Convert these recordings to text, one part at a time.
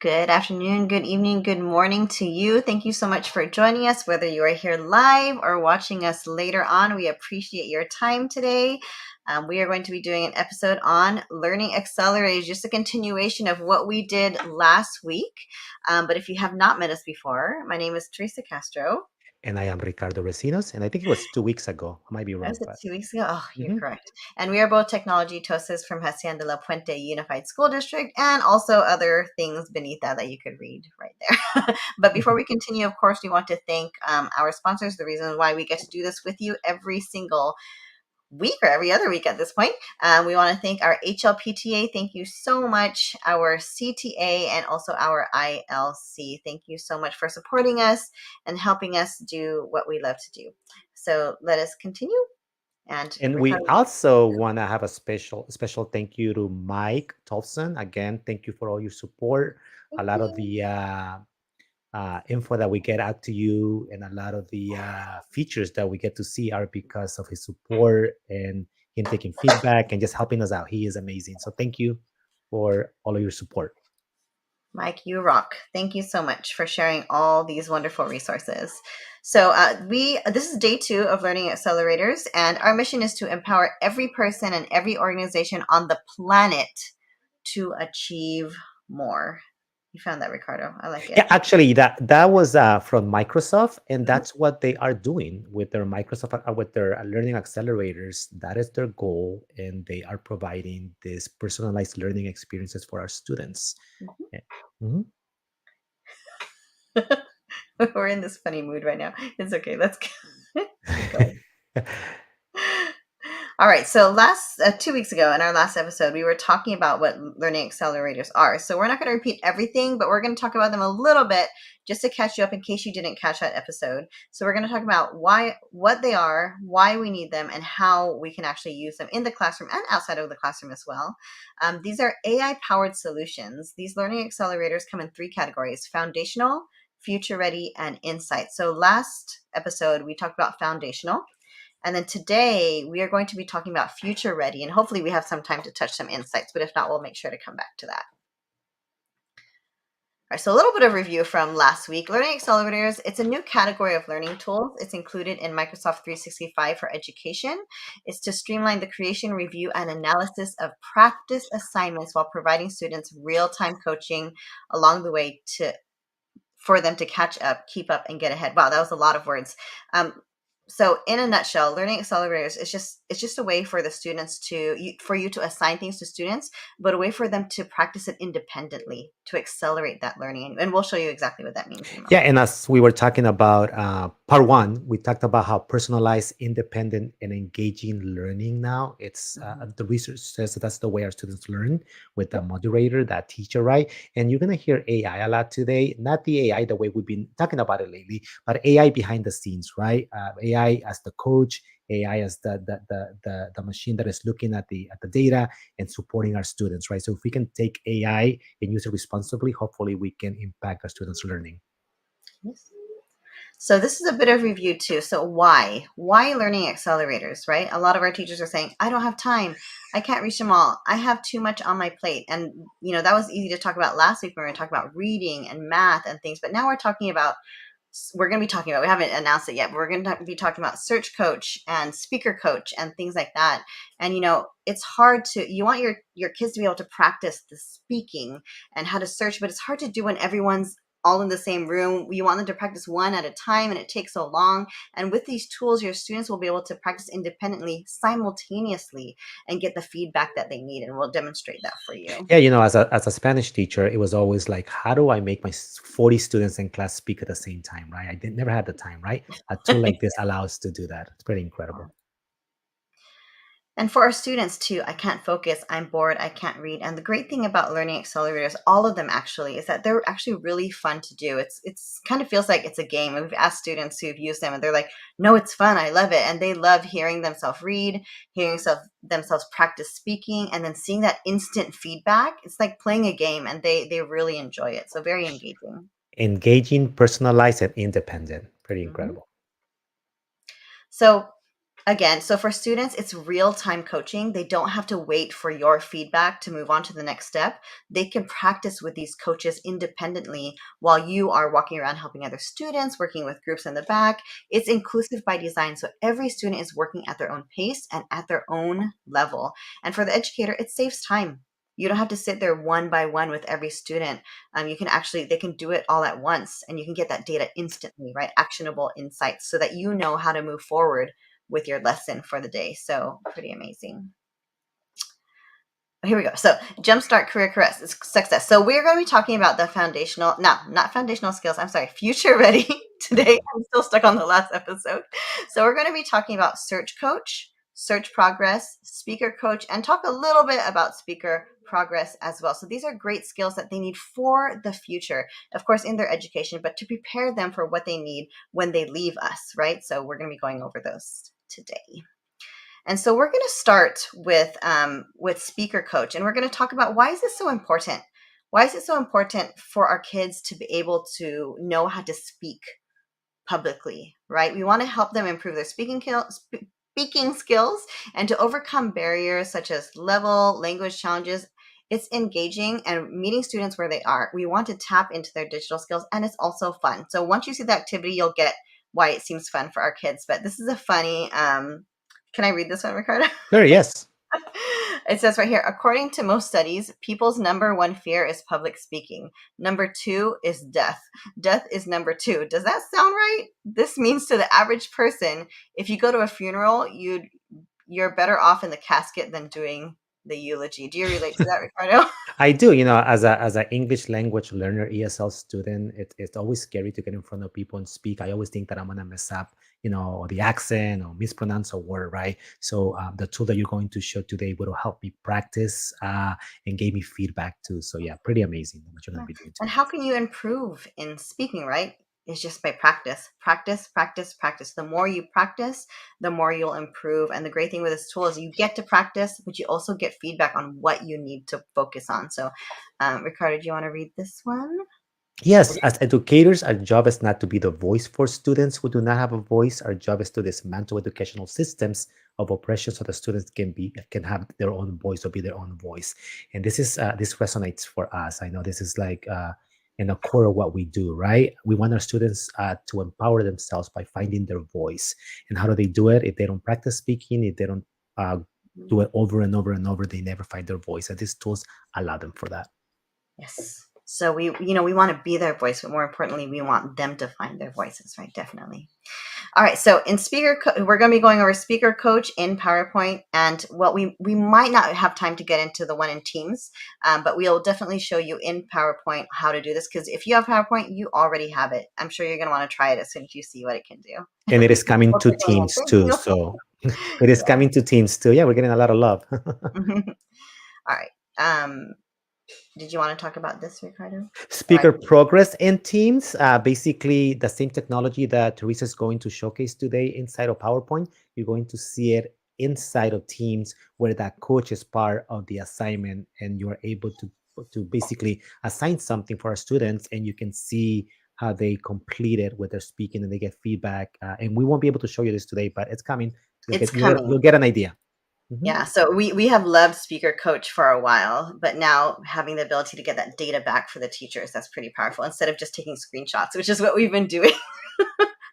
Good afternoon, good evening, good morning to you. Thank you so much for joining us, whether you are here live or watching us later on. We appreciate your time today. We are going to be doing an episode on Learning Accelerators, just a continuation of what we did last week. But if you have not met us before, my name is Teresa Castro. And I am Ricardo Recinos, and I think it was 2 weeks ago. I might be Was wrong, it but 2 weeks ago? Oh, you're Mhm. correct. And we are both technology tostas from Hacienda de la Puente Unified School District and also other things beneath that you could read right there. But before we continue, of course, we want to thank our sponsors, the reason why we get to do this with you every single week or every other week at this point. We want to thank our HLPTA. Thank you so much. Our CTA and also our ILC. Thank you so much for supporting us and helping us do what we love to do. So let us continue. And And we Ricardo, also want to have a special thank you to Mike Tolson. Again, thank you for all your support. A thank lot of you. the info that we get out to you and a lot of the features that we get to see are because of his support and him taking feedback and just helping us out. He is amazing. So thank you for all of your support. Mike, you rock. Thank you so much for sharing all these wonderful resources. So this is day 2 of Learning Accelerators, and our mission is to empower every person and every organization on the planet to achieve more. You found that, Ricardo. I like it. Yeah, actually, that was from Microsoft, and Mhm. that's what they are doing with their Microsoft with their learning accelerators. That is their goal, and they are providing these personalized learning experiences for our students. Eh, mhm. We're in this funny mood right now. It's okay. Let's keep going. All right. So last 2 weeks ago in our last episode, we were talking about what learning accelerators are. So we're not going to repeat everything, but we're going to talk about them a little bit just to catch you up in case you didn't catch that episode. So we're going to talk about what they are, why we need them, and how we can actually use them in the classroom and outside of the classroom as well. These are AI powered solutions. These learning accelerators come in 3 categories: foundational, future ready, and insight. So last episode, we talked about foundational. And then today we are going to be talking about future ready, and hopefully we have some time to touch some insights, but if not, we'll make sure to come back to that. All right, so a little bit of review from last week. Learning Accelerators, it's a new category of learning tools. It's included in Microsoft 365 for education. It's to streamline the creation, review, and analysis of practice assignments while providing students real-time coaching along the way for them to catch up, keep up, and get ahead. Wow, that was a lot of words. So in a nutshell, learning accelerators is just a way for the students for you to assign things to students, but a way for them to practice it independently to accelerate that learning. And we'll show you exactly what that means in a Yeah, moment. and as we were talking about part one, we talked about how personalized, independent, and engaging learning now. It's Mhm. the research says that that's the way our students learn with the Yep. moderator, that teacher, right? And you're gonna hear AI a lot today. Not the AI the way we've been talking about it lately, but AI behind the scenes, right? AI as the coach, AI as the machine that is looking at the data and supporting our students, right? So if we can take AI and use it responsibly, hopefully we can impact our students' learning. Yes. So this is a bit of review too. So why learning accelerators, right? A lot of our teachers are saying, I don't have time. I can't reach them all. I have too much on my plate. And that was easy to talk about last week when we were talking about reading and math and things. But now we're going to be talking about, we haven't announced it yet, but we're going to be talking about search coach and speaker coach and things like that. And it's hard you want your kids to be able to practice the speaking and how to search, but it's hard to do when everyone's all in the same room. You want them to practice one at a time, and it takes so long. And with these tools, your students will be able to practice independently, simultaneously, and get the feedback that they need. And we'll demonstrate that for you. Yeah, as a Spanish teacher, it was always like, how do I make my 40 students in class speak at the same time, right? I never had the time, right? A tool like this allows to do that. It's pretty incredible. And for our students too, I can't focus, I'm bored, I can't read. And the great thing about learning accelerators, all of them actually, is that they're actually really fun to do. It's kind of feels like it's a game. And we've asked students who've used them, and they're like, "No, it's fun. I love it." And they love hearing themselves read, hearing themselves practice speaking, and then seeing that instant feedback. It's like playing a game, and they really enjoy it. So very engaging. Engaging, personalized, and independent. Pretty Mhm. incredible. So Again, so for students, it's real time coaching. They don't have to wait for your feedback to move on to the next step. They can practice with these coaches independently while you are walking around helping other students, working with groups in the back. It's inclusive by design. So every student is working at their own pace and at their own level. And for the educator, it saves time. You don't have to sit there one by one with every student. You can actually, they can do it all at once and you can get that data instantly, right? Actionable insights so that you know how to move forward with your lesson for the day. So pretty amazing. Here we go. So jumpstart career success. So we're going to be talking about the foundational, no, not foundational skills. I'm sorry, future ready today. I'm still stuck on the last episode. So we're going to be talking about search coach, search progress, speaker coach, and talk a little bit about speaker progress as well. So these are great skills that they need for the future, of course, in their education, but to prepare them for what they need when they leave us, right? So we're going to be going over those today. And so we're going to start with speaker coach, and we're going to talk about why is this so important? Why is it so important for our kids to be able to know how to speak publicly, right? We want to help them improve their speaking skills and to overcome barriers such as level, language challenges. It's engaging and meeting students where they are. We want to tap into their digital skills, and it's also fun. So once you see the activity, you'll get why it seems fun for our kids. But this is a funny. Can I read this one, Ricardo? Sure, yes. It says right here, according to most studies, people's number one fear is public speaking. Number two is death. Death is number two. Does that sound right? This means to the average person, if you go to a funeral, you're better off in the casket than doing the eulogy. Do you relate to that, Ricardo? I do, as a English language learner, ESL student, it's always scary to get in front of people and speak. I always think that I'm gonna mess up, or the accent or mispronounce a word, right? So the tool that you're going to show today will help me practice and gave me feedback too. So yeah, pretty amazing what you're Yeah. gonna be doing And today. how can you improve in speaking, right? It's just by practice, practice, practice, practice. The more you practice, the more you'll improve. And the great thing with this tool is you get to practice, but you also get feedback on what you need to focus on. So, Ricardo, do you want to read this one? Yes, as educators, our job is not to be the voice for students who do not have a voice. Our job is to dismantle educational systems of oppression so the students can have their own voice or be their own voice. And this resonates for us. I know this is like in the core of what we do, right? We want our students to empower themselves by finding their voice. And how do they do it? If they don't practice speaking, if they don't uh, do it over and over and over, they never find their voice. And these tools allow them for that. Yes. So we want to be their voice, but more importantly, we want them to find their voices, right? Definitely. All right, so in we're going to be going over speaker coach in PowerPoint, and what we might not have time to get into the one in Teams, but we'll definitely show you in PowerPoint how to do this, because if you have PowerPoint, you already have it. I'm sure you're going to want to try it as soon as you see what it can do. And it is coming Okay, to Teams thank too. you. So it is coming to Teams too. Yeah, we're getting a lot of love. All right. Did you want to talk about this, Ricardo? Right. Speaker progress in Teams, basically the same technology that Teresa is going to showcase today inside of PowerPoint. You're going to see it inside of Teams where that coach is part of the assignment and you're able to basically assign something for our students and you can see how they complete it with their speaking and they get feedback. And we won't be able to show you this today, but it's coming. You'll It's get you'll get, coming. you'll get an idea. Mhm. Yeah, so we have loved Speaker Coach for a while, but now having the ability to get that data back for the teachers, that's pretty powerful instead of just taking screenshots, which is what we've been doing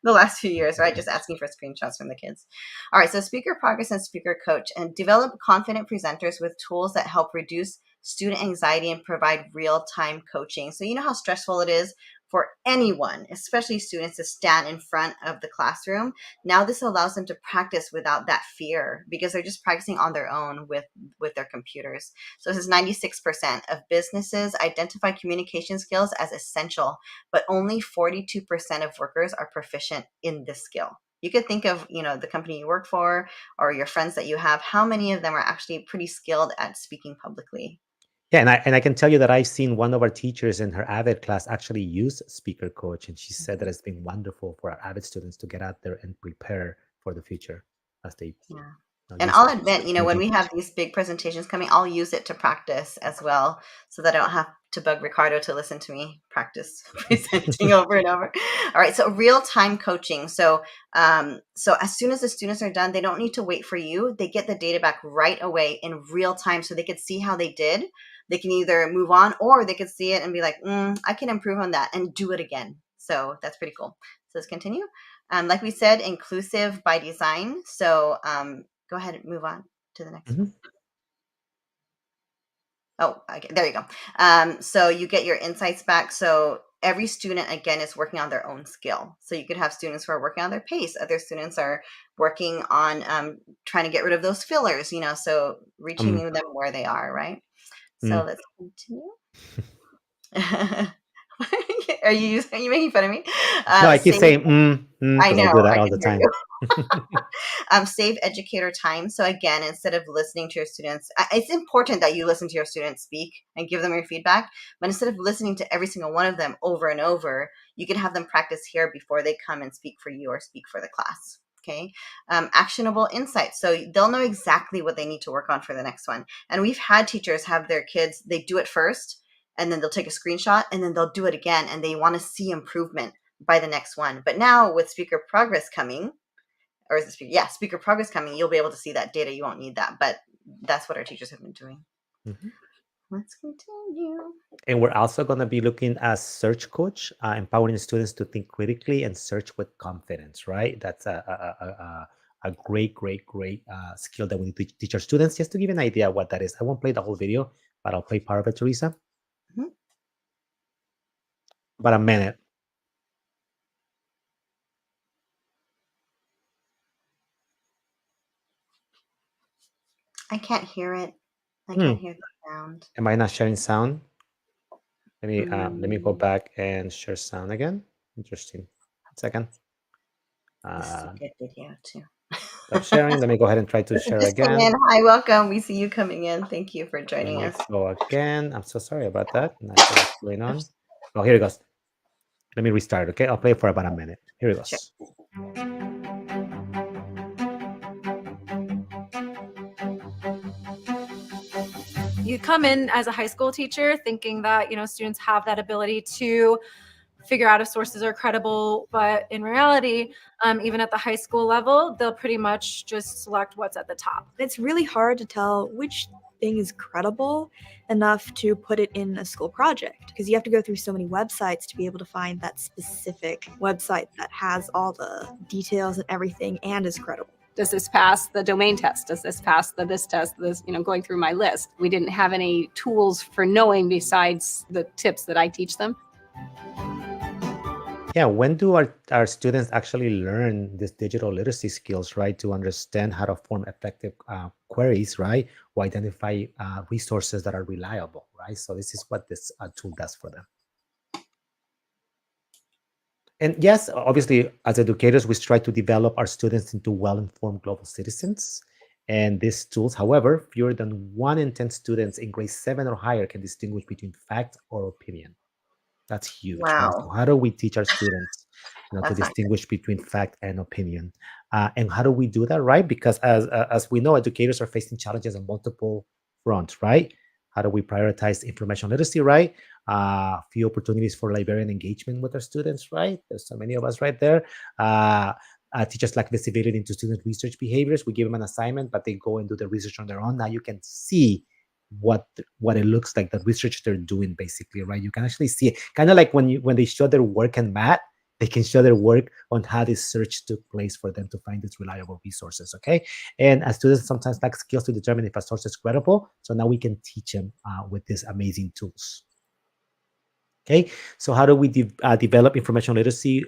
the last few years, right? Just asking for screenshots from the kids. All right, so Speaker Progress and Speaker Coach, and develop confident presenters with tools that help reduce student anxiety and provide real-time coaching. So you know how stressful it is for anyone, especially students, to stand in front of the classroom. Now this allows them to practice without that fear because they're just practicing on their own with their computers. So this is 96% of businesses identify communication skills as essential, but only 42% of workers are proficient in this skill. You could think of, the company you work for or your friends that you have, how many of them are actually pretty skilled at speaking publicly? Yeah, and I can tell you that I've seen one of our teachers in her Avid class actually use Speaker Coach, and she said that Mhm. it's been wonderful for our Avid students to get out there and prepare for the future as they. Yeah. Not And just I'll just admit, when thinking. we have these big presentations coming, I'll use it to practice as well, so that I don't have to bug Ricardo to listen to me practice presenting over and over. All right, so real time coaching. So as soon as the students are done, they don't need to wait for you. They get the data back right away in real time, so they could see how they did. They can either move on, or they could see it and be like, I can improve on that and do it again. So that's pretty cool. So let's continue. Like we said, inclusive by design. So go ahead and move on to the next one. Mhm. Oh, okay, there you go. So you get your insights back. So every student, again, is working on their own skill. So you could have students who are working on their pace. Other students are working on trying to get rid of those fillers, so reaching Um, them where they are, right? So mm. let's continue. Are you making fun of me? No, I keep Save. saying I because I know, do that I all can the hear time. you. Save educator time. So again, instead of listening to your students, it's important that you listen to your students speak and give them your feedback. But instead of listening to every single one of them over and over, you can have them practice here before they come and speak for you or speak for the class. Okay. Actionable insights. So they'll know exactly what they need to work on for the next one. And we've had teachers have their kids, they do it first, and then they'll take a screenshot, and then they'll do it again, and they want to see improvement by the next one. But now with speaker progress coming, or is it speaker? Yeah, speaker progress coming, you'll be able to see that data. You won't need that. But that's what our teachers have been doing. Mhm. Let's continue. And we're also going to be looking at search coach, empowering students to think critically and search with confidence, right? That's a great, great, great skill that we need to teach our students. Just to give you an idea what that is, I won't play the whole video, but I'll play part of it, Teresa. Mhm. About a minute. I can't hear it. I can't Hmm. hear the sound. Am I not sharing sound? Let me go Mm, back and share sound again. Interesting. 1 second. this is a Uh, good video too. Stop sharing. Let me go ahead and try to Person share just came in. again. Hi, welcome. We see you coming in. Thank you for Let joining me us. go again. I'm so sorry about that. Not sure what's going on. Oh, here it goes. Let me restart. Okay, I'll play for about a minute. Here it Sure. goes. You come in as a high school teacher thinking that students have that ability to figure out if sources are credible, but in reality, even at the high school level, they'll pretty much just select what's at the top. It's really hard to tell which thing is credible enough to put it in a school project because you have to go through so many websites to be able to find that specific website that has all the details and everything and is credible. Does this pass the domain test? Does this pass this test? This, going through my list. We didn't have any tools for knowing besides the tips that I teach them. Yeah, when do our students actually learn these digital literacy skills, right? To understand how to form effective queries, right? Or identify resources that are reliable, right? So this is what this tool does for them. And yes, obviously, as educators, we try to develop our students into well-informed global citizens. And these tools, however, fewer than 1 in 10 students in grade 7 or higher can distinguish between fact or opinion. That's huge, right? So Wow. how do we teach our students, to That's not good. distinguish between fact and opinion? And how do we do that, right? Because as we know, educators are facing challenges on multiple fronts, right? How do we prioritize information literacy, right? Few opportunities for librarian engagement with our students, right? There's so many of us right there. Teachers lack visibility into student research behaviors. We give them an assignment, but they go and do the research on their own. Now you can see what it looks like, the research they're doing, basically, right? You can actually see it, kind of like when they show their work in math, they can show their work on how this search took place for them to find these reliable resources. Okay, and as students sometimes lack skills to determine if a source is credible, so now we can teach them with these amazing tools. Okay, so how do we develop information literacy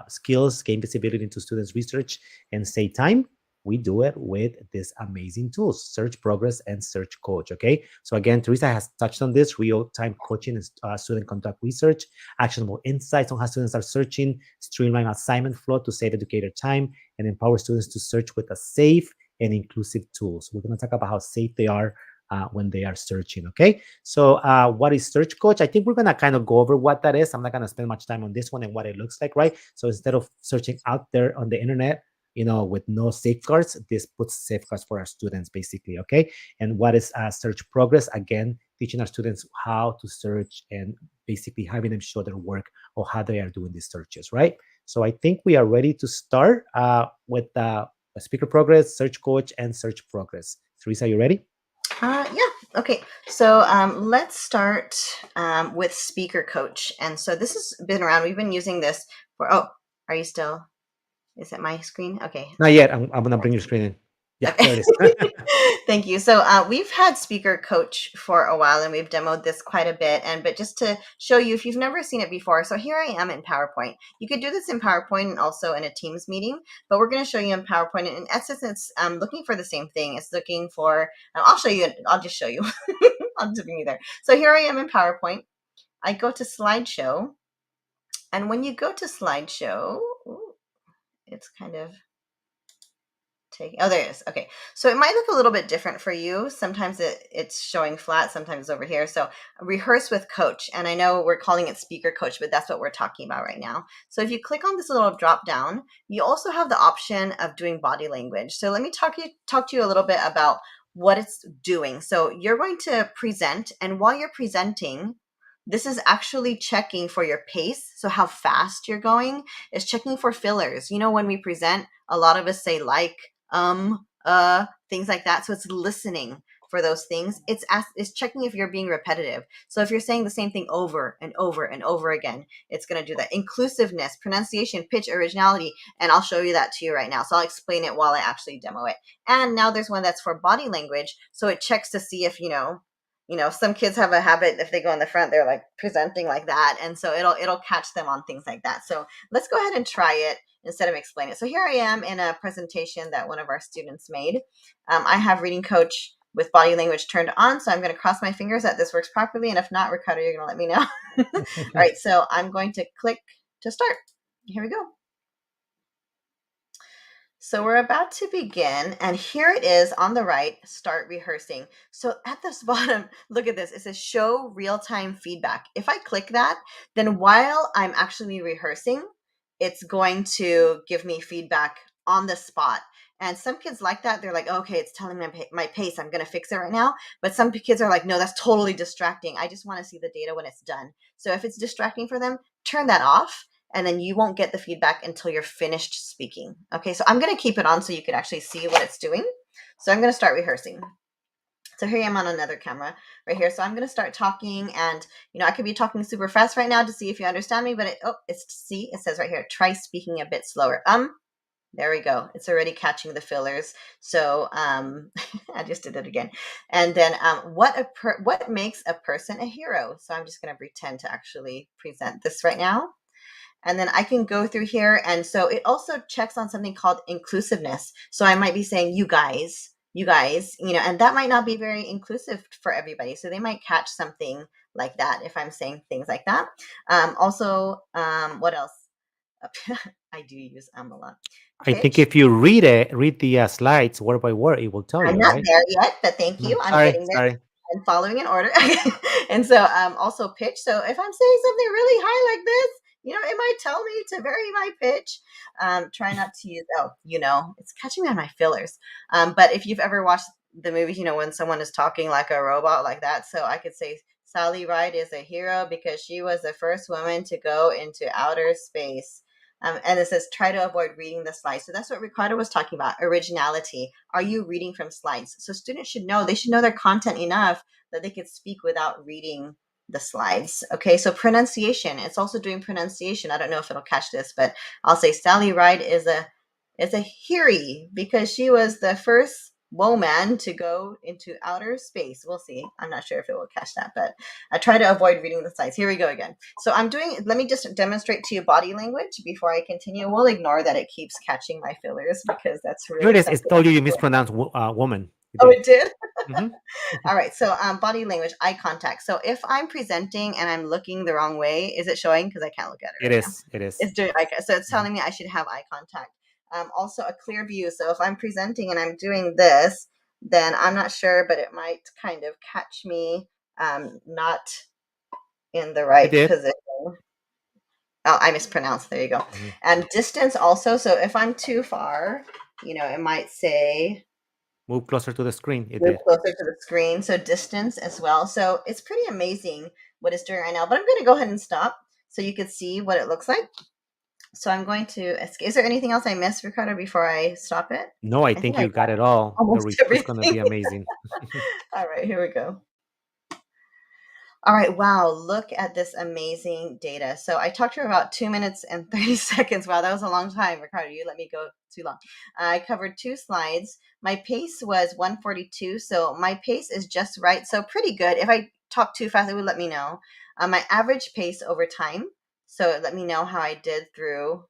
skills, gain visibility into students' research, and save time? We do it with these amazing tools, Search Progress and Search Coach. Okay, so again, Teresa has touched on this: real-time coaching and student conduct research, actionable insights on how students are searching, streamline assignment flow to save educator time, and empower students to search with a safe and inclusive tools. We're going to talk about how safe they are when they are searching. Okay, so what is Search Coach? I think we're gonna kind of go over what that is. I'm not gonna spend much time on this one and what it looks like, right? So instead of searching out there on the internet, with no safeguards. This puts safeguards for our students, basically. Okay. And what is search progress? Again, teaching our students how to search and basically having them show their work or how they are doing these searches, right? So I think we are ready to start with speaker progress, search coach, and search progress. Teresa, you ready? Yeah. Okay. So let's start with speaker coach. And so this has been around. We've been using this for. Oh, are you still? Is it my screen? Okay. Not yet. I'm gonna bring your screen in. Yeah, Okay. there it is. Thank you. So we've had Speaker Coach for a while, and we've demoed this quite a bit. But just to show you, if you've never seen it before, so here I am in PowerPoint. You could do this in PowerPoint and also in a Teams meeting, but we're going to show you in PowerPoint. And in essence, it's looking for the same thing. It's looking for. I'll show you. I'll just show you. I'll just bring you there. So here I am in PowerPoint. I go to Slideshow, and when you go to Slideshow, ooh, it's kind of. Oh, there it is. Okay. So it might look a little bit different for you. Sometimes it's showing flat, sometimes over here. So rehearse with coach. And I know we're calling it speaker coach, but that's what we're talking about right now. So if you click on this little drop down, you also have the option of doing body language. So let me talk to you a little bit about what it's doing. So you're going to present, and while you're presenting, this is actually checking for your pace. So how fast you're going. It's checking for fillers. When we present, a lot of us say things like that. So it's listening for those things. It's checking if you're being repetitive. So if you're saying the same thing over and over and over again, it's going to do that. Inclusiveness, pronunciation, pitch, originality. And I'll show you that to you right now. So I'll explain it while I actually demo it. And now there's one that's for body language. So it checks to see if, some kids have a habit, if they go in the front, they're like presenting like that. And so it'll catch them on things like that. So let's go ahead and try it instead of explain it. So here I am in a presentation that one of our students made. I have reading coach with body language turned on. So I'm going to cross my fingers that this works properly. And if not, Ricardo, you're going to let me know. All right. So I'm going to click to start. Here we go. So we're about to begin, and here it is on the right, start rehearsing. So at this bottom, look at this. It says show real-time feedback. If I click that, then while I'm actually rehearsing, it's going to give me feedback on the spot. And some kids like that. They're like, okay, it's telling me my pace. I'm going to fix it right now. But some kids are like, no, that's totally distracting. I just want to see the data when it's done. So if it's distracting for them, turn that off. And then you won't get the feedback until you're finished speaking. Okay, so I'm going to keep it on so you can actually see what it's doing. So I'm going to start rehearsing. So here I am on another camera right here. So I'm going to start talking, and I could be talking super fast right now to see if you understand me, but it says right here, try speaking a bit slower. There we go. It's already catching the fillers. So I just did it again. And then what makes a person a hero? So I'm just going to pretend to actually present this right now. And then I can go through here. And so it also checks on something called inclusiveness. So I might be saying, you guys, and that might not be very inclusive for everybody. So they might catch something like that if I'm saying things like that. What else? I do use a lot. I think if you read the slides word by word, it will tell you, I'm not right? there yet, but thank you. I'm getting there. Sorry. And following in order. And so also pitch. So if I'm saying something really high like this, it might tell me to vary my pitch. Try not to use, it's catching me on my fillers. But if you've ever watched the movie, when someone is talking like a robot like that, so I could say Sally Ride is a hero because she was the first woman to go into outer space. And it says, try to avoid reading the slides. So that's what Ricardo was talking about, originality. Are you reading from slides? So students should know their content enough that they could speak without reading the slides. Okay, so pronunciation. It's also doing pronunciation. I don't know if it'll catch this, but I'll say Sally Ride is a Hiri because she was the first woman to go into outer space. We'll see. I'm not sure if it will catch that, but I try to avoid reading the slides. Here we go again. So let me just demonstrate to you body language before I continue. We'll ignore that it keeps catching my fillers because that's really Here it is. something. It told you mispronounced woman. It did? Mm-hmm. All right. So body language, eye contact. So if I'm presenting and I'm looking the wrong way, is it showing? Because I can't look at it. It is. It's doing eye contact. So it's telling me I should have eye contact. Also a clear view. So if I'm presenting and I'm doing this, then I'm not sure, but it might kind of catch me not in the right position. Oh, I mispronounced. There you go. Mhm. And distance also. So if I'm too far, it might say Move closer to the screen. It move did. closer to the screen. So distance as well. So it's pretty amazing what it's doing right now. But I'm going to go ahead and stop so you can see what it looks like. So I'm going to escape. Is there anything else I missed, Ricardo, before I stop it? No, I I think think I you got got it all. The almost report's going to be everything. amazing. All right, here we go. All right, wow, look at this amazing data. So I talked for about 2 minutes and 30 seconds. Wow, that was a long time, Ricardo. You let me go too long. I covered 2 slides. My pace was 142, so my pace is just right. So pretty good. If I talk too fast, it would let me know. My average pace over time. So it let me know how I did through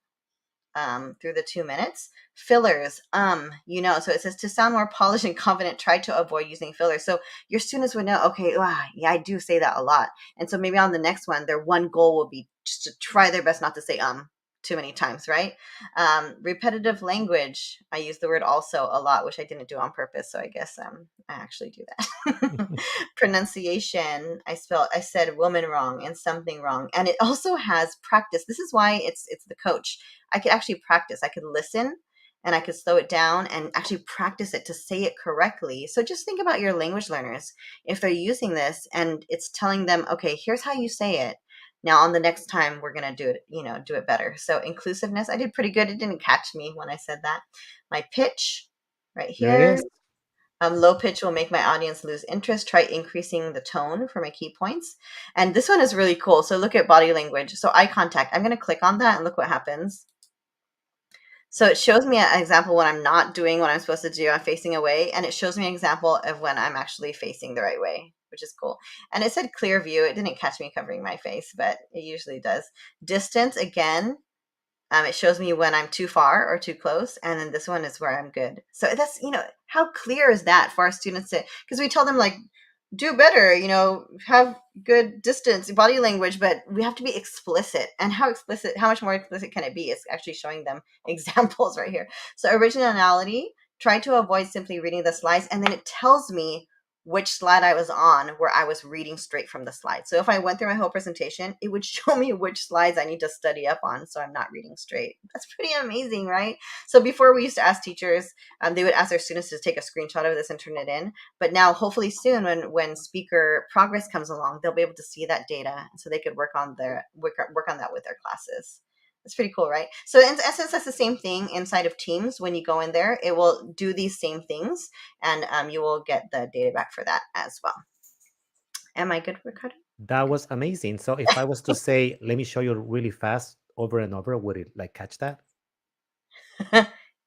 the 2 minutes. Fillers, so it says to sound more polished and confident, try to avoid using fillers. So your students would know, okay, yeah, I do say that a lot. And so maybe on the next one, their one goal will be just to try their best not to say too many times, right? Repetitive language, I use the word also a lot, which I didn't do on purpose. So I guess I actually do that. Pronunciation, I said woman wrong and something wrong. And it also has practice. This is why it's the coach. I could actually practice. I could listen and I could slow it down and actually practice it to say it correctly. So just think about your language learners. If they're using this and it's telling them, okay, here's how you say it. Now on the next time we're going to do it better. So inclusiveness, I did pretty good. It didn't catch me when I said that. My pitch right There it here. is. Low pitch will make my audience lose interest. Try increasing the tone for my key points. And this one is really cool. So look at body language. So eye contact. I'm going to click on that and look what happens. So it shows me an example when I'm not doing what I'm supposed to do. I'm facing away, and it shows me an example of when I'm actually facing the right way, which is cool. And it said clear view. It didn't catch me covering my face, but it usually does. Distance, again, it shows me when I'm too far or too close, and then this one is where I'm good. So that's, how clear is that for our students to, because we tell them like, do better, have good distance, body language, but we have to be explicit. And how much more explicit can it be? It's actually showing them examples right here. So originality, try to avoid simply reading the slides, and then it tells me which slide I was on where I was reading straight from the slide. So if I went through my whole presentation, it would show me which slides I need to study up on so I'm not reading straight. That's pretty amazing, right? So before we used to ask teachers, they would ask their students to take a screenshot of this and turn it in. But now hopefully soon when speaker progress comes along, they'll be able to see that data so they could work on that with their classes. It's pretty cool, right? So in essence, that's the same thing inside of Teams. When you go in there, it will do these same things, and you will get the data back for that as well. Am I good, Ricardo? That was amazing. So if I was to say, let me show you really fast over and over, would it like catch that?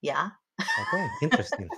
Yeah. Okay, interesting.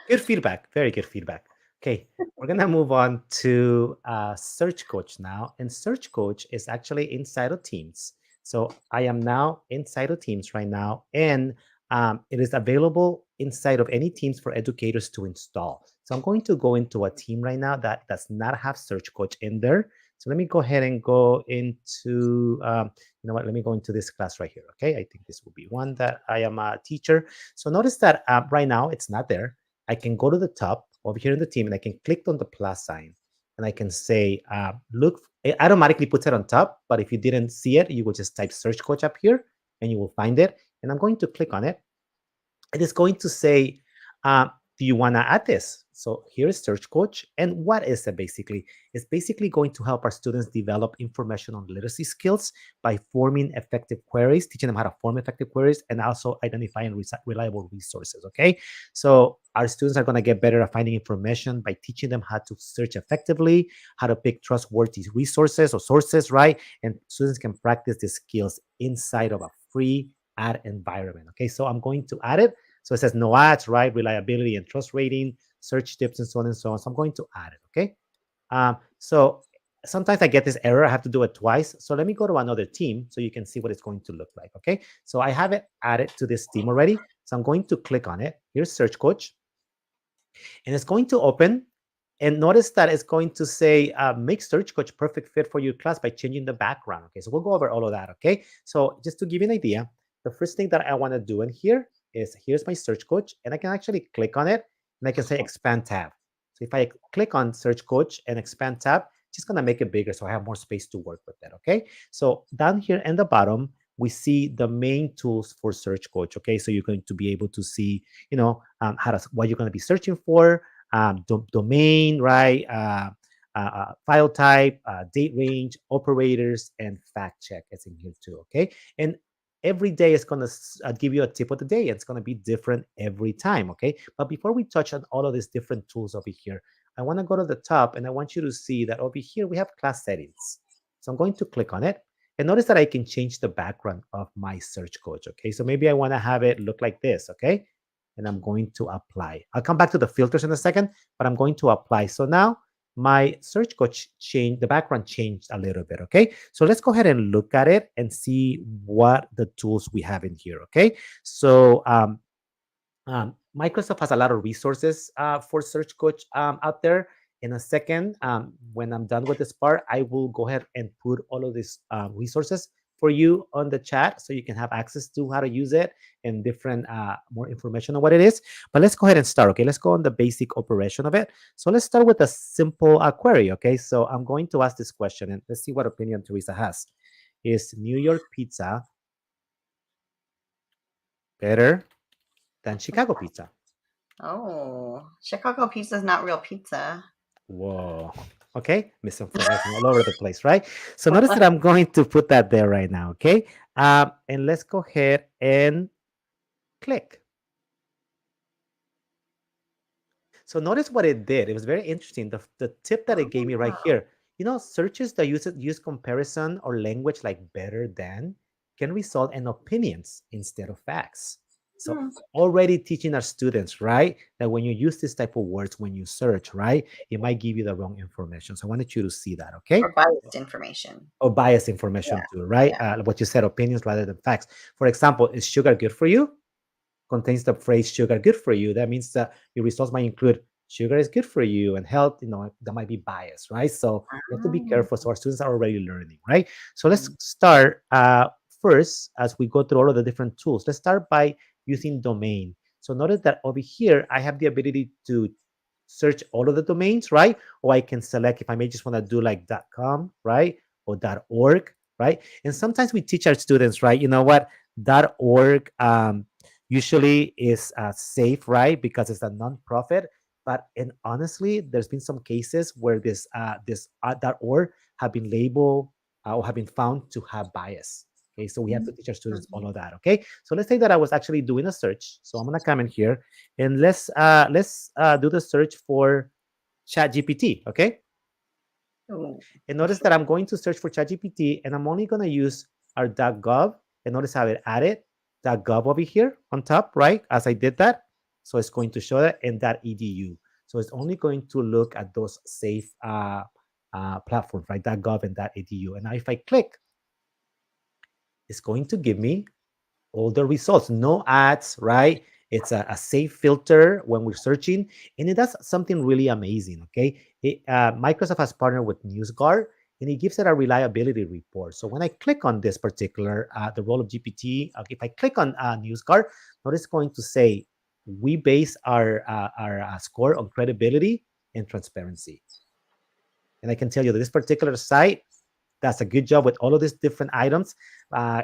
Good feedback. Very good feedback. Okay, we're gonna move on to Search Coach now, and Search Coach is actually inside of Teams. So I am now inside of Teams right now, and it is available inside of any Teams for educators to install. So I'm going to go into a team right now that does not have Search Coach in there. So let me go ahead and go into, you know what, let me go into this class right here. Okay, I think this will be one that I am a teacher. So notice that right now it's not there. I can go to the top over here in the team and I can click on the plus sign and I can say, look, it automatically puts it on top. But if you didn't see it, you will just type Search Coach up here and you will find it. And I'm going to click on it. It is going to say, do you want to add this? So here is Search Coach. And what is it basically? It's basically going to help our students develop informational literacy skills by forming effective queries, teaching them how to form effective queries, and also identifying reliable resources, okay? So our students are going to get better at finding information by teaching them how to search effectively, how to pick trustworthy resources or sources, right? And students can practice these skills inside of a free ad environment, okay? So I'm going to add it. So it says no ads, right? Reliability and trust rating, search tips, and so on and so on. So I'm going to add it, okay? So sometimes I get this error. I have to do it twice. So let me go to another team so you can see what it's going to look like, okay? So I have it added to this team already. So I'm going to click on it. Here's Search Coach. And it's going to open. And notice that it's going to say, make Search Coach perfect fit for your class by changing the background, okay? So we'll go over all of that, okay? So just to give you an idea, the first thing that I want to do in here is here's my Search Coach, and I can actually click on it, and I can say expand tab. So if I click on Search Coach and expand tab, just going to make it bigger so I have more space to work with that. Okay. So down here in the bottom, we see the main tools for Search Coach. Okay. So you're going to be able to see, what you're going to be searching for, domain, right? File type, date range, operators, and fact check is in here too. Okay. And every day is going to give you a tip of the day. It's going to be different every time. Okay. But before we touch on all of these different tools over here, I want to go to the top and I want you to see that over here we have class settings. So I'm going to click on it. And notice that I can change the background of my Search Coach. Okay. So maybe I want to have it look like this. Okay. And I'm going to apply. I'll come back to the filters in a second, but I'm going to apply. So now my Search Coach changed, the background changed a little bit. Okay. So let's go ahead and look at it and see what the tools we have in here. Okay. So Microsoft has a lot of resources for Search Coach out there. In a second, when I'm done with this part, I will go ahead and put all of these resources for you on the chat so you can have access to how to use it and different more information on what it is. But let's go ahead and start. Okay, let's go on the basic operation of it. So let's start with a simple query. Okay, so I'm going to ask this question and let's see what opinion Teresa has. Is New York pizza better than Chicago pizza? Oh, Chicago pizza is not real pizza. Whoa. Okay, misinformation all over the place, right? So notice that I'm going to put that there right now, okay? And let's go ahead and click. So notice what it did. It was very interesting. The tip that it gave me right here, searches that use comparison or language like better than can result in opinions instead of facts. So already teaching our students, right, that when you use this type of words, when you search, right, it might give you the wrong information. So I wanted you to see that, okay? Or biased information. Or biased information too, right? What you said, opinions rather than facts. For example, is sugar good for you? Contains the phrase sugar good for you. That means that your results might include sugar is good for you and health, that might be biased, right? So you have to be careful. So our students are already learning, right? So let's start first as we go through all of the different tools. Let's start by using domain. So notice that over here, I have the ability to search all of the domains, right? Or I can select if I may just want to do like .com, right? Or .org, right? And sometimes we teach our students, right? You know what? .org usually is safe, right? Because it's a nonprofit. But and honestly, there's been some cases where this .org have been labeled or have been found to have bias. Okay, so we have to teach our students all of that. Okay, so let's say that I was actually doing a search. So I'm gonna come in here and let's do the search for ChatGPT. Okay, and notice that I'm going to search for ChatGPT and I'm only gonna use our .gov. And notice how it added .gov over here on top, right? As I did that, so it's going to show that in .edu. So it's only going to look at those safe platforms, right? .gov and .edu. And now if I click, it's going to give me all the results, no ads, right? It's a safe filter when we're searching, and it does something really amazing, okay? Microsoft has partnered with NewsGuard, and it gives it a reliability report. So when I click on this particular, the role of GPT, if I click on NewsGuard, notice it's going to say, we base our score on credibility and transparency. And I can tell you that this particular site does a good job with all of these different items.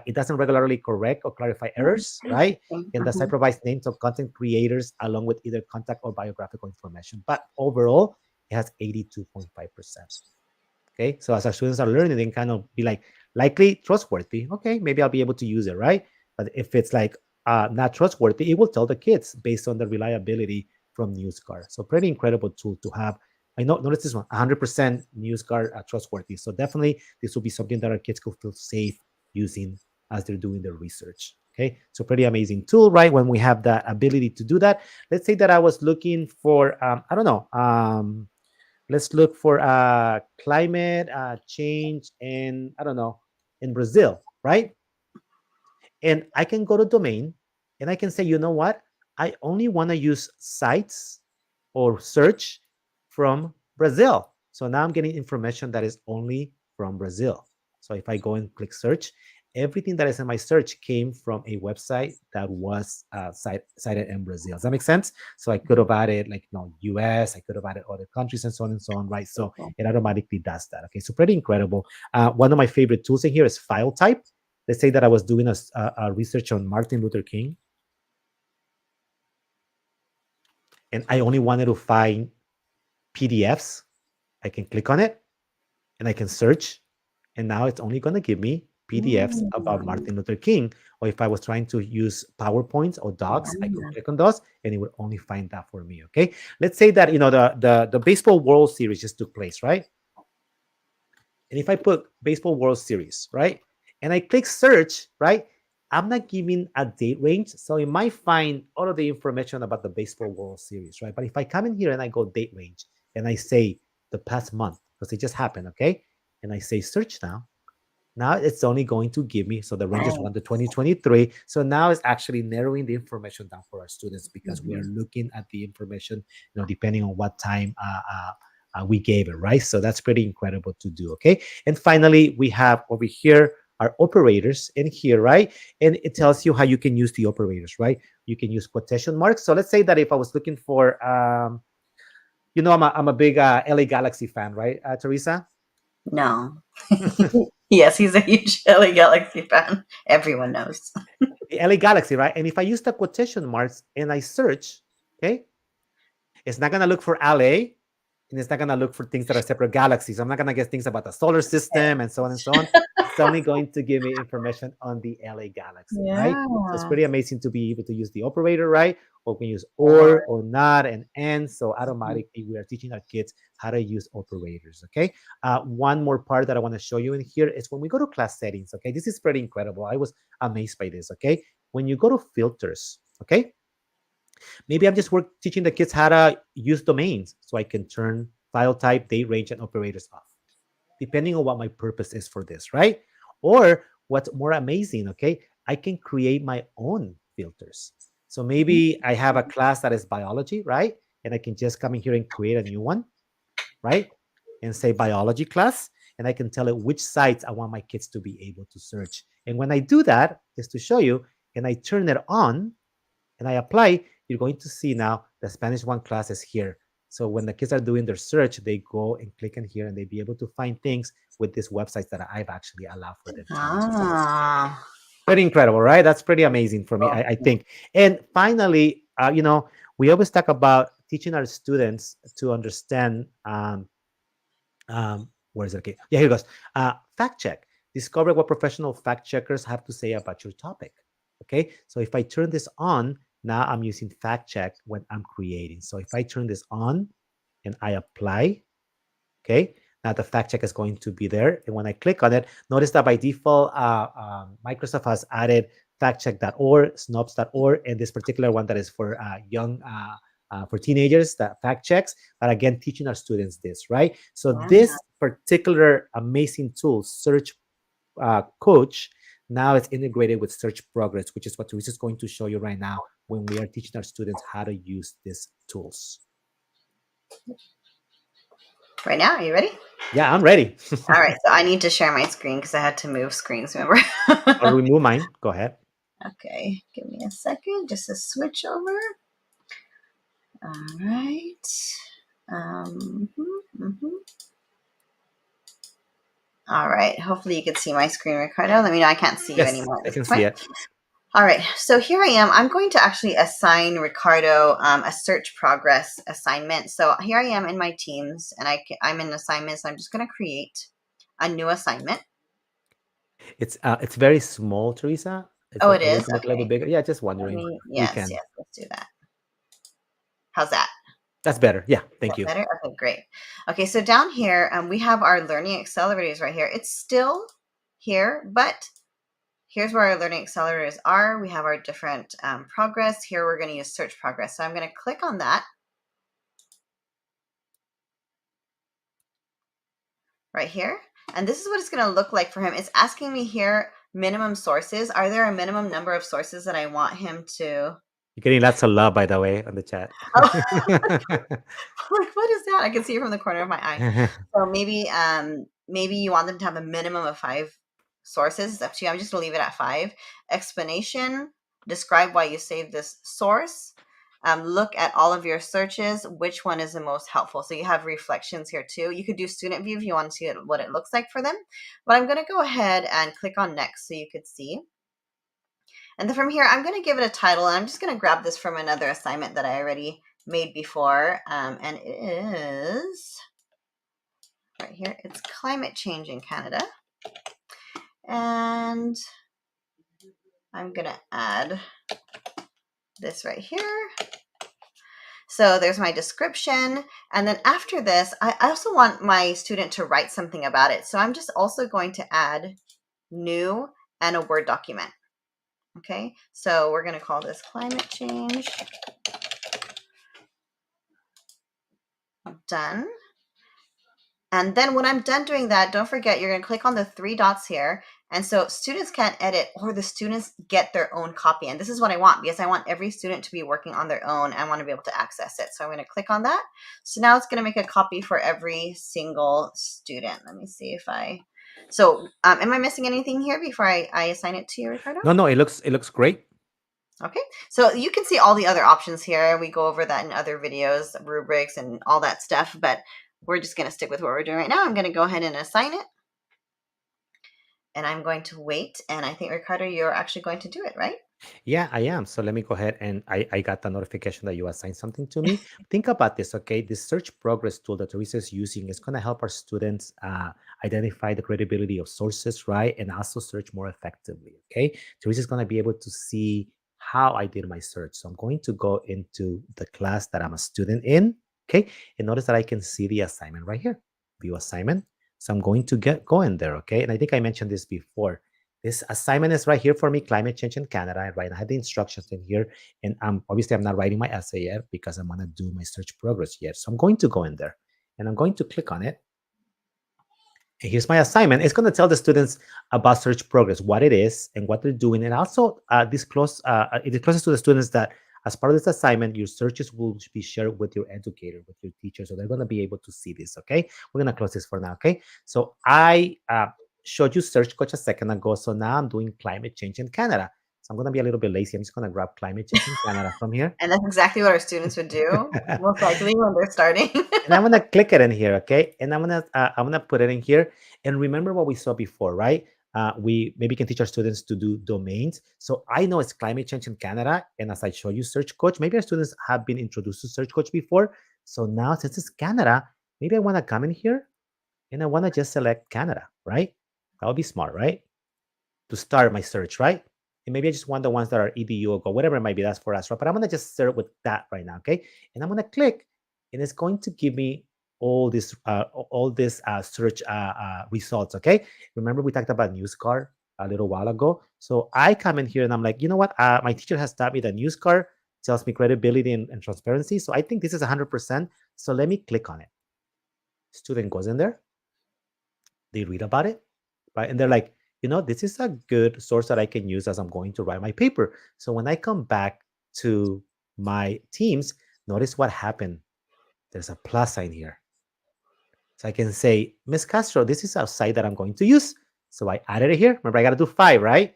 It doesn't regularly correct or clarify errors, right? And the site provides names of content creators along with either contact or biographical information. But overall, it has 82.5%. Okay, so as our students are learning, they can kind of be like, likely trustworthy. Okay, maybe I'll be able to use it, right? But if it's like not trustworthy, it will tell the kids based on the reliability from NewsGuard. So pretty incredible tool to have. I notice this one, 100% NewsGuard trustworthy. So definitely this will be something that our kids could feel safe using as they're doing their research. Okay, so pretty amazing tool, right? When we have the ability to do that. Let's say that I was looking for, I don't know, let's look for climate change in, I don't know, in Brazil, right? And I can go to domain and I can say, you know what? I only want to use sites or search from Brazil. So now I'm getting information that is only from Brazil. So if I go and click search, everything that is in my search came from a website that was cited in Brazil. Does that make sense? So I could have added like, US, I could have added other countries and so on, right? So it automatically does that. Okay, so pretty incredible. One of my favorite tools in here is file type. Let's say that I was doing a research on Martin Luther King, and I only wanted to find PDFs. I can click on it and I can search, and now it's only going to give me PDFs about Martin Luther King. Or if I was trying to use PowerPoints or docs, I could click on those and it would only find that for me. Okay, let's say that the baseball World Series just took place, right? And if I put baseball World Series, right, and I click search, right, I'm not giving a date range, so it might find all of the information about the baseball World Series, right? But if I come in here and I go date range and I say the past month, because it just happened, okay, and I say search now it's only going to give me, so the range is 1 to 2023. So now it's actually narrowing the information down for our students because we are looking at the information, depending on what time we gave it, right? So that's pretty incredible to do, okay? And finally, we have over here our operators in here, right? And it tells you how you can use the operators, right? You can use quotation marks. So let's say that if I was looking for, I'm a big LA Galaxy fan, right, Teresa? No. Yes, he's a huge LA Galaxy fan. Everyone knows. The LA Galaxy, right? And if I use the quotation marks and I search, okay, it's not going to look for LA, and it's not going to look for things that are separate galaxies. I'm not going to get things about the solar system and so on and so on. It's only going to give me information on the LA Galaxy, right? So it's pretty amazing to be able to use the operator, right? Or we can use or not, and. So automatically we are teaching our kids how to use operators, okay? One more part that I want to show you in here is when we go to class settings, okay? This is pretty incredible. I was amazed by this, okay? When you go to filters, okay? Maybe I'm just teaching the kids how to use domains so I can turn file type, date range, and operators off, depending on what my purpose is for this, right? Or what's more amazing, okay, I can create my own filters. So maybe I have a class that is biology, right? And I can just come in here and create a new one, right? And say biology class, and I can tell it which sites I want my kids to be able to search. And when I do that, just to show you, and I turn it on, and I apply, you're going to see now the Spanish 1 class is here. So when the kids are doing their search, they go and click in here and they be able to find things with these websites that I've actually allowed for them to use. Pretty incredible, right? That's pretty amazing for me, I think. And finally, we always talk about teaching our students to understand, where is it? Okay. Yeah, here it goes. Fact check. Discover what professional fact checkers have to say about your topic. Okay. So if I turn this on, now I'm using fact check when I'm creating. So if I turn this on and I apply, okay, now the fact check is going to be there. And when I click on it, notice that by default, Microsoft has added factcheck.org, snopes.org, and this particular one that is for young, for teenagers, that fact checks. But again, teaching our students this, right? So this particular amazing tool, Search Coach, now it's integrated with Search Progress, which is what Teresa is going to show you right now when we are teaching our students how to use these tools. Right now, are you ready? Yeah, I'm ready. All right, so I need to share my screen because I had to move screens, remember? I'll remove mine. Go ahead. Okay, give me a second just to switch over. All right. All right, hopefully you can see my screen, Ricardo. Let me know I can't see you anymore at I this can point. see it. All right, so here I am. I'm going to actually assign Ricardo a search progress assignment. So here I am in my Teams, and I'm in assignments. So I'm just going to create a new assignment. It's very small, Teresa. Oh, it is? To make it a little bit bigger. Yeah, just wondering. Yes, let's do that. How's that? That's better. Yeah, thank you. Better? Okay, great. Okay, so down here, we have our learning accelerators right here. It's still here, but here's where our learning accelerators are. We have our different progress. Here we're going to use search progress. So I'm going to click on that. Right here. And this is what it's going to look like for him. It's asking me here, minimum sources. Are there a minimum number of sources that I want him to? You're getting lots of love, by the way, on the chat. Oh. Like, what is that? I can see it from the corner of my eye. So maybe you want them to have a minimum of 5 sources. It's up to you. I'm just gonna leave it at 5. Explanation, describe why you saved this source. Look at all of your searches, which one is the most helpful. So you have reflections here too. You could do student view if you want to see what it looks like for them. But I'm gonna go ahead and click on next so you could see. And then from here, I'm gonna give it a title, and I'm just gonna grab this from another assignment that I already made before. And it is right here. It's climate change in Canada. And I'm gonna add this right here. So there's my description. And then after this, I also want my student to write something about it. So I'm just also going to add new and a Word document. Okay, so we're gonna call this climate change. Done. And then when I'm done doing that, don't forget, you're going to click on the 3 dots here. And so students can't edit, or the students get their own copy. And this is what I want, because I want every student to be working on their own. I want to be able to access it. So I'm going to click on that. So now it's going to make a copy for every single student. Let me see if so am I missing anything here before I assign it to you, Ricardo? No, it looks great. Okay, so you can see all the other options here. We go over that in other videos, rubrics and all that stuff, but we're just going to stick with what we're doing right now. I'm going to go ahead and assign it. And I'm going to wait. And I think, Ricardo, you're actually going to do it, right? Yeah, I am. So let me go ahead, and I got the notification that you assigned something to me. Think about this, okay? This search progress tool that Teresa is using is going to help our students identify the credibility of sources, right? And also search more effectively, okay? Teresa is going to be able to see how I did my search. So I'm going to go into the class that I'm a student in, okay? And notice that I can see the assignment right here, view assignment. So I'm going to go in there, okay? And I think I mentioned this before. This assignment is right here for me, climate change in Canada. Right, I have the instructions in here, and obviously I'm not writing my essay yet because I'm gonna do my search progress yet. So I'm going to go in there, and I'm going to click on it. And here's my assignment. It's going to tell the students about search progress, what it is, and what they're doing, and also it discloses to the students that as part of this assignment, your searches will be shared with your educator, with your teacher, so they're going to be able to see this. Okay, we're going to close this for now. Okay, so I showed you Search Coach a second ago. So now I'm doing climate change in Canada. So I'm going to be a little bit lazy. I'm just going to grab climate change in Canada from here. And that's exactly what our students would do, most likely when they're starting. And I'm going to click it in here, okay? And I'm going to put it in here. And remember what we saw before, right? We maybe can teach our students to do domains. So I know it's climate change in Canada. And as I show you Search Coach, maybe our students have been introduced to Search Coach before. So now since it's Canada, maybe I want to come in here and I want to just select Canada, right? That would be smart, right? To start my search, right? And maybe I just want the ones that are EDU or Go, whatever it might be, that's for us, right? But I'm going to just start with that right now, okay? And I'm going to click, and it's going to give me all this search results, okay? Remember we talked about news card a little while ago. So I come in here and I'm like, you know what? My teacher has taught me that news card tells me credibility and transparency. So I think this is 100%. So let me click on it. Student goes in there. They read about it, right? And they're like, this is a good source that I can use as I'm going to write my paper. So when I come back to my Teams, notice what happened. There's a plus sign here. So I can say, Miss Castro, this is a site that I'm going to use. So I added it here. Remember, I got to do 5, right?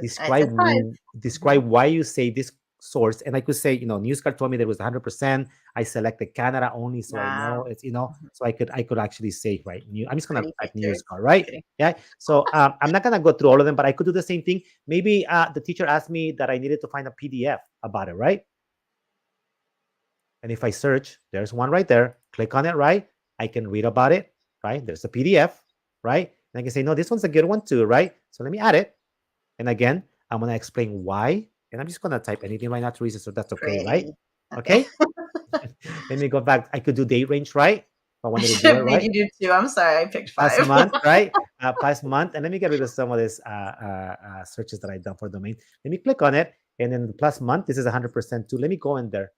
Describe why you say this source. And I could say, NewsCard told me there was 100%. I selected Canada only, so I know it's, so I could actually say, right? I'm just gonna type NewsCard, right? Yeah. So I'm not gonna go through all of them, but I could do the same thing. Maybe the teacher asked me that I needed to find a PDF about it, right? And if I search, there's one right there. Click on it, right? I can read about it, right? There's a PDF, right? And I can say, no, this one's a good one too, right? So let me add it. And again, I'm gonna explain why. And I'm just gonna type anything right now, Teresa, so that's okay, right? Okay. Let me go back. I could do date range, right? If I wanted to do it, right? You do too. I'm sorry, I picked 5. Past month, right? Past month. And let me get rid of some of these searches that I've done for domain. Let me click on it. And then the plus month, this is 100% too. Let me go in there.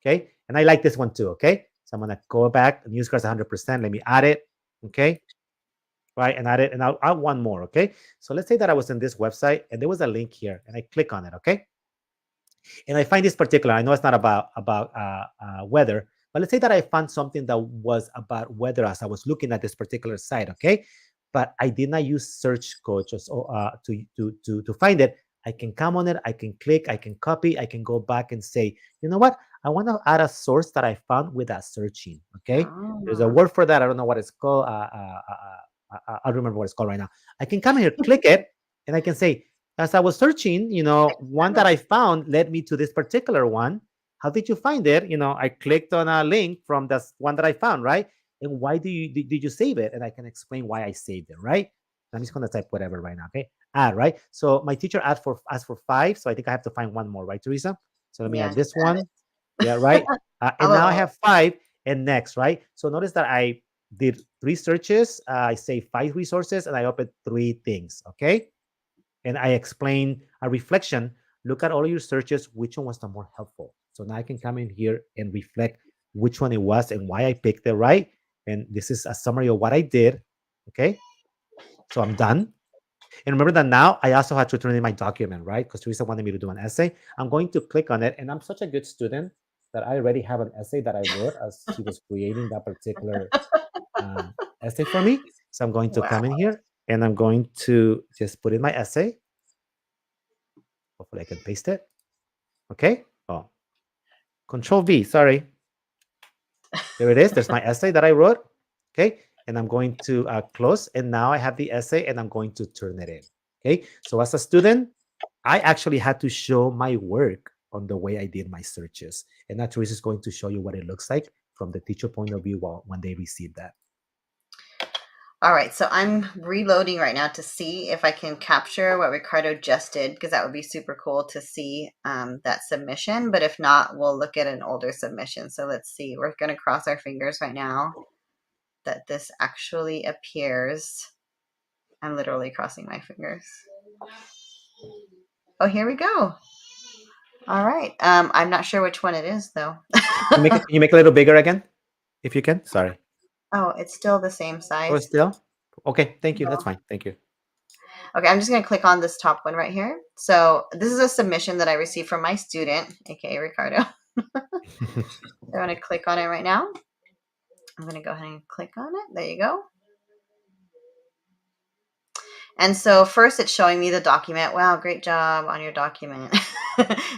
Okay. And I like this one too. Okay. So I'm gonna go back. The news card's 100%. Let me add it. Okay. Right, and add it, and I'll add one more, okay? So let's say that I was in this website, and there was a link here, and I click on it, okay? And I find this particular, I know it's not about weather, but let's say that I found something that was about weather as I was looking at this particular site, okay? but I did not use search coaches to find it. I can come on it, I can click, I can copy, I can go back and say, you know what? I want to add a source that I found without searching. Okay. There's a Oh, word for that. I don't know what it's called. I don't remember what it's called right now. I can come here, click it, and I can say, as I was searching, one that I found led me to this particular one. How did you find it? I clicked on a link from this one that I found, right? And why did you save it? And I can explain why I saved it, right? I'm just gonna type whatever right now, okay? Add, right? So my teacher asked for 5, so I think I have to find one more, right, Teresa? So let me yeah, add just this add it. one. Yeah, right. And All of now I them. have 5 and next, right? So notice that I did 3 searches. I say 5 resources and I opened 3 things, okay? And I explain a reflection. Look at all of your searches. Which one was the more helpful? So now I can come in here and reflect which one it was and why I picked it, right? And this is a summary of what I did. Okay. So I'm done. And remember that now I also had to turn in my document, right? Because Teresa wanted me to do an essay. I'm going to click on it. And I'm such a good student that I already have an essay that I wrote as she was creating that particular essay for me. So I'm going to Wow. come in here and I'm going to just put in my essay. Hopefully I can paste it. Okay. Oh, Control V. Sorry. There it is. There's my essay that I wrote. Okay. And I'm going to close. And now I have the essay and I'm going to turn it in. Okay. So as a student, I actually had to show my work on the way I did my searches. And that Teresa is going to show you what it looks like from the teacher point of view when they receive that. All right, so I'm reloading right now to see if I can capture what Ricardo just did, because that would be super cool to see that submission. But if not, we'll look at an older submission. So let's see. We're going to cross our fingers right now that this actually appears. I'm literally crossing my fingers. Oh, here we go. All right. I'm not sure which one it is, though. Can you make it a little bigger again? If you can. Sorry. Oh, it's still the same Oh, size. still? Okay. Thank you. That's fine. Thank you. Okay, I'm just going to click on this top one right here. So this is a submission that I received from my student, aka Ricardo. I'm going to click on it right now. I'm going to go ahead and click on it. There you go. And so first it's showing me the document. Wow, great job on your document.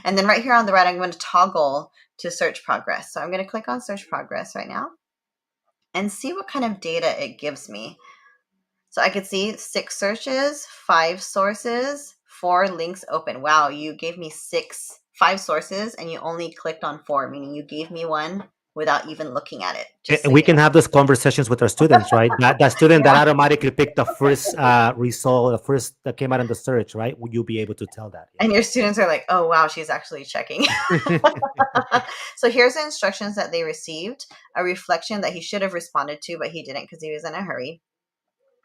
And then right here on the right, I'm going to toggle to search progress. So I'm going to click on search progress right now and see what kind of data it gives me. So I could see 6 searches, 5 sources, 4 links open. Wow, you gave me 5 sources and you only clicked on 4, meaning you gave me one without even looking at it. Just so We you can know. have those conversations with our students, right? That student that automatically picked the first result, the first that came out in the search, right? Will you be able to tell that? And your students are like, oh, wow, she's actually checking. So here's the instructions that they received, a reflection that he should have responded to, but he didn't because he was in a hurry.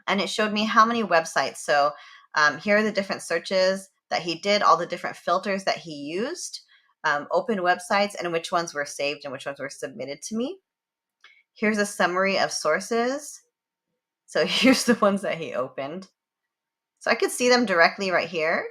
And it showed me how many websites. So here are the different searches that he did, all the different filters that he used, open websites, and which ones were saved and which ones were submitted to me. Here's a summary of sources. So here's the ones that he opened. So I could see them directly right here.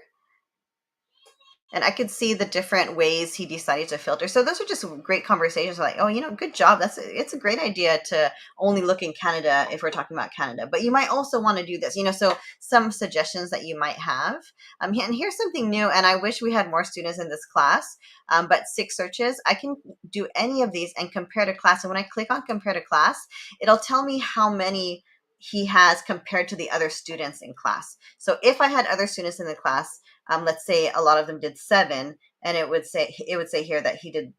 And I could see the different ways he decided to filter. So those are just great conversations. Like, oh, good job. It's a great idea to only look in Canada if we're talking about Canada. But you might also want to do this. So some suggestions that you might have. And here's something new. And I wish we had more students in this class. But 6 searches, I can do any of these and compare to class. And when I click on compare to class, it'll tell me how many he has compared to the other students in class. So if I had other students in the class, let's say a lot of them did 7, and it would say here that he did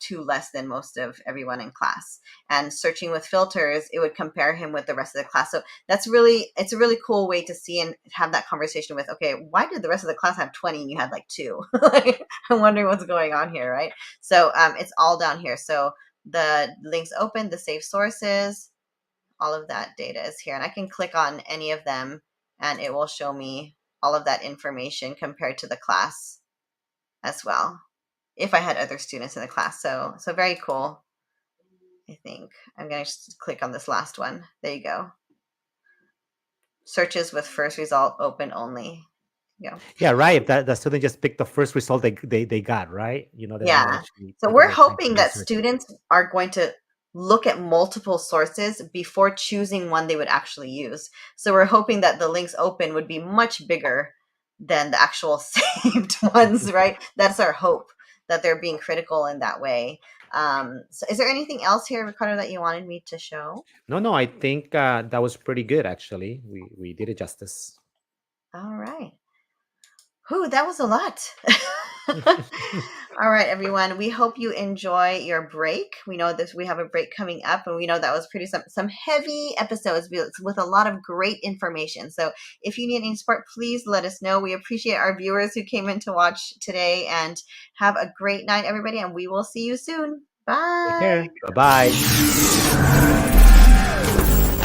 2 less than most of everyone in class. And searching with filters, it would compare him with the rest of the class. So it's a really cool way to see and have that conversation with, okay, why did the rest of the class have 20 and you had like 2? I'm wondering what's going on here, right? So it's all down here. So the links open, the saved sources, all of that data is here, and I can click on any of them and it will show me all of that information compared to the class as well, if I had other students in the class. So very cool. I think I'm going to just click on this last one. There you go. Searches with first result open only. Yeah. Yeah, right. That the student just picked the first result they got, right? They're not Yeah. actually So taking we're their time to hoping that research it. students are going to look at multiple sources before choosing one they would actually use. So we're hoping that the links open would be much bigger than the actual saved ones, right? That's our hope, that they're being critical in that way. So is there anything else here, Ricardo, that you wanted me to show? No, I think that was pretty good, actually. We did it justice. All right. Whew, that was a lot. All right, everyone. We hope you enjoy your break. We know this. We have a break coming up, and we know that was pretty some heavy episodes with a lot of great information. So, if you need any support, please let us know. We appreciate our viewers who came in to watch today, and have a great night, everybody. And we will see you soon. Take Bye. care. Bye bye.